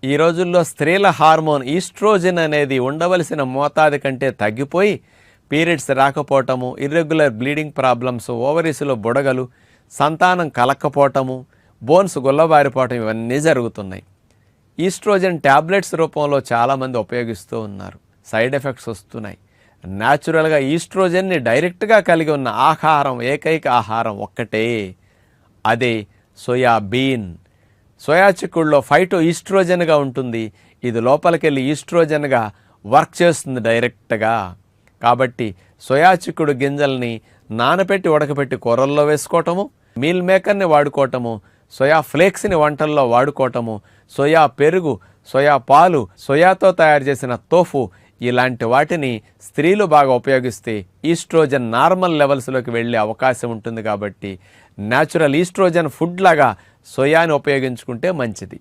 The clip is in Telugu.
ఈ రోజుల్లో స్త్రీల హార్మోన్ ఈస్ట్రోజన్ అనేది ఉండవలసిన మోతాదు కంటే తగ్గిపోయి పీరియడ్స్ రాకపోవటము, ఇర్రెగ్యులర్ బ్లీడింగ్ ప్రాబ్లమ్స్, ఓవరీస్లో బుడగలు, సంతానం కలక్కపోవటము, బోన్స్ గుల్లబారిపోవటం ఇవన్నీ జరుగుతున్నాయి. ఈస్ట్రోజన్ ట్యాబ్లెట్స్ రూపంలో చాలామంది ఉపయోగిస్తూ ఉన్నారు. సైడ్ ఎఫెక్ట్స్ వస్తున్నాయి. న్యాచురల్గా ఈస్ట్రోజన్ని డైరెక్ట్గా కలిగి ఉన్న ఆహారం, ఏకైక ఆహారం ఒక్కటే, అదే సోయాబీన్. సోయా చిక్కుడులో ఫైటో ఈస్ట్రోజన్గా ఉంటుంది. ఇది లోపలికెళ్ళి ఈస్ట్రోజన్గా వర్క్ చేస్తుంది డైరెక్ట్గా. కాబట్టి సోయా చిక్కుడు గింజల్ని నానబెట్టి ఉడకబెట్టి కూరల్లో వేసుకోవటము, మీల్ మేకర్ని వాడుకోవటము, సోయా ఫ్లేక్స్ని వంటల్లో వాడుకోవటము, సోయా పెరుగు, సోయా పాలు, సోయాతో తయారు చేసిన తోఫు, ఇలాంటి వాటిని స్త్రీలు బాగా ఉపయోగిస్తే ఈస్ట్రోజన్ నార్మల్ లెవెల్స్లోకి వెళ్ళే అవకాశం ఉంటుంది. కాబట్టి న్యాచురల్ ఈస్ట్రోజన్ ఫుడ్ లాగా సోయాని ఉపయోగించుకుంటే మంచిది.